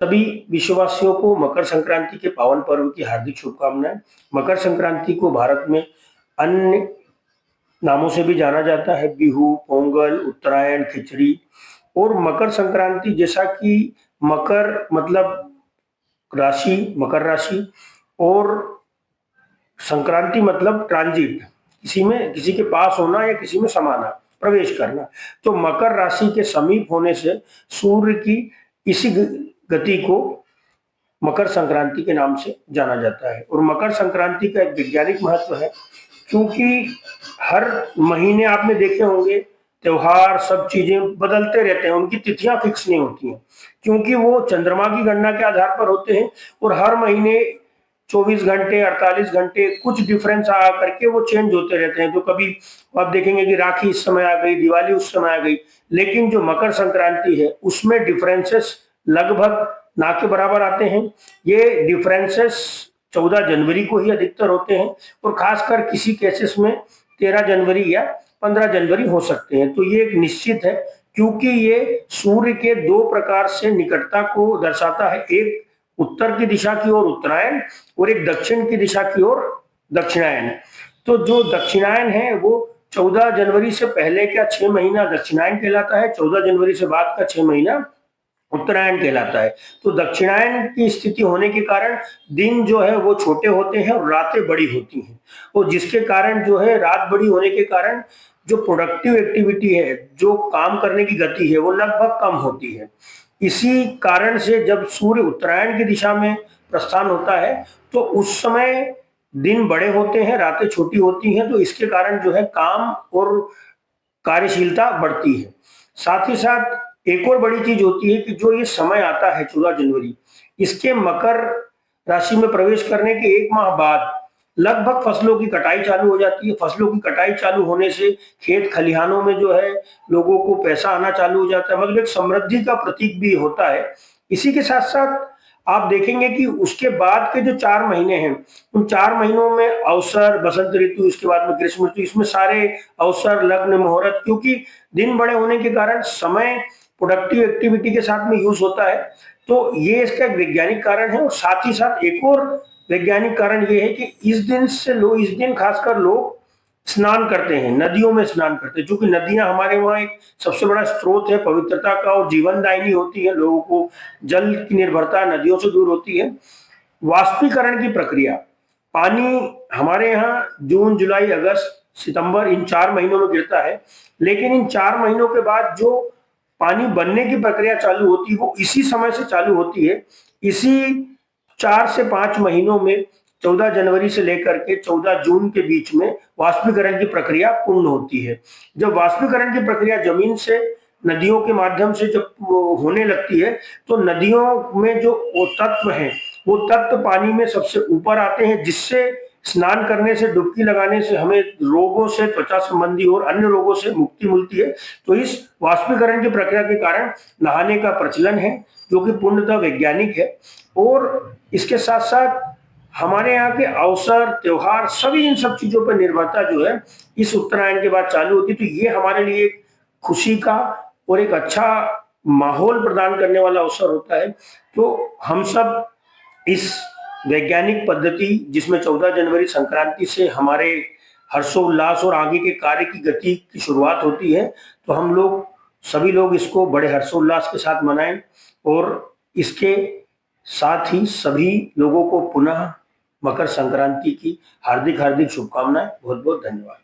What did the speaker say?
सभी विश्ववासियों को मकर संक्रांति के पावन पर्व की हार्दिक शुभकामनाएं। मकर संक्रांति को भारत में अन्य नामों से भी जाना जाता है, बिहू, पोंगल, उत्तरायण, खिचड़ी। और मकर संक्रांति जैसा कि मकर मतलब राशि, मकर राशि, और संक्रांति मतलब ट्रांजिट, किसी में किसी के पास होना या किसी में समाना, प्रवेश करना। तो मकर राशि के समीप होने से सूर्य की इसी गति को मकर संक्रांति के नाम से जाना जाता है। और मकर संक्रांति का एक वैज्ञानिक महत्व है, क्योंकि हर महीने आपने देखे होंगे त्योहार, सब चीजें बदलते रहते हैं, उनकी तिथियां फिक्स नहीं होती हैं, क्योंकि वो चंद्रमा की गणना के आधार पर होते हैं। और हर महीने 24 घंटे, 48 घंटे कुछ डिफरेंस आ करके वो चेंज होते रहते हैं। तो कभी आप देखेंगे कि राखी इस समय आ गई, दिवाली उस समय आ गई, लेकिन जो मकर संक्रांति है उसमें डिफरेंसेस लगभग ना के बराबर आते हैं। ये डिफरेंसेस 14 जनवरी को ही अधिकतर होते हैं, और खासकर किसी केसेस में 13 जनवरी या 15 जनवरी हो सकते हैं। तो ये एक निश्चित है, क्योंकि ये सूर्य के दो प्रकार से निकटता को दर्शाता है, एक उत्तर की दिशा की ओर उत्तरायण, और एक दक्षिण की दिशा की ओर दक्षिणायन। तो जो दक्षिणायन है वो 14 जनवरी से पहले का 6 महीना दक्षिणायन कहलाता है, 14 जनवरी से बाद का 6 महीना उत्तरायण कहलाता है। तो दक्षिणायन की स्थिति होने के कारण दिन जो है वो छोटे होते हैं और रातें बड़ी होती हैं, और जिसके कारण जो है रात बड़ी होने के कारण जो प्रोडक्टिव एक्टिविटी है, जो काम करने की गति है, वो लगभग कम होती है। इसी कारण से जब सूर्य उत्तरायण की दिशा में प्रस्थान होता है तो उस समय दिन बड़े होते हैं, रातें छोटी होती हैं। तो इसके कारण जो है काम और कार्यशीलता बढ़ती है। साथ ही साथ एक और बड़ी चीज होती है कि जो ये समय आता है 14 जनवरी, इसके मकर राशि में प्रवेश करने के एक माह बाद लगभग फसलों की कटाई चालू हो जाती है। फसलों की कटाई चालू होने से खेत खलिहानों में जो है लोगों को पैसा आना चालू हो जाता है, मतलब एक समृद्धि का प्रतीक भी होता है। इसी के साथ साथ आप देखेंगे कि उसके बाद के जो 4 महीने हैं, उन 4 महीनों में अवसर, बसंत ऋतु, इसके बाद में ग्रीष्म ऋतु, इसमें सारे अवसर, लग्न, मुहूर्त, क्योंकि दिन बड़े होने के कारण समय प्रोडक्टिव एक्टिविटी के साथ में यूज होता है। तो ये इसका एक वैज्ञानिक कारण है। और साथ ही साथ एक और वैज्ञानिक कारण ये है कि इस दिन खासकर लोग स्नान करते हैं, नदियों में स्नान करते हैं, क्योंकि नदियां हमारे वहाँ एक सबसे बड़ा स्रोत है पवित्रता का, और जीवनदायिनी होती है, लोगों को जल की निर्भरता नदियों से दूर होती है। वाष्पीकरण की प्रक्रिया, पानी हमारे यहाँ जून, जुलाई, अगस्त, सितंबर इन 4 महीनों में गिरता है, लेकिन इन 4 महीनों के बाद जो पानी बनने की प्रक्रिया चालू होती है वो इसी समय से चालू होती है। इसी 4 से 5 महीनों में 14 जनवरी से लेकर के 14 जून के बीच में वाष्पीकरण की प्रक्रिया पूर्ण होती है। जब वाष्पीकरण की प्रक्रिया जमीन से नदियों के माध्यम से जब होने लगती है, तो नदियों में जो वो तत्व हैं, वो तत्व पानी में सबसे ऊपर आते हैं, जिससे स्नान करने से, डुबकी लगाने से हमें रोगों से, त्वचा संबंधी और अन्य रोगों से मुक्ति मिलती है। तो इस वाष्पीकरण की प्रक्रिया के कारण नहाने का प्रचलन है, जो कि पूर्णतः वैज्ञानिक है। और इसके साथ साथ हमारे यहाँ के अवसर, त्योहार, सभी इन सब चीजों पर निर्भरता जो है इस उत्तरायण के बाद चालू होती है। तो ये हमारे लिए एक खुशी का और एक अच्छा माहौल प्रदान करने वाला अवसर होता है। तो हम सब इस वैज्ञानिक पद्धति, जिसमें 14 जनवरी संक्रांति से हमारे हर्षोल्लास और आगे के कार्य की गति की शुरुआत होती है, तो हम लोग सभी लोग इसको बड़े हर्षोल्लास के साथ मनाएं। और इसके साथ ही सभी लोगों को पुनः मकर संक्रांति की हार्दिक हार्दिक शुभकामनाएं। बहुत बहुत धन्यवाद।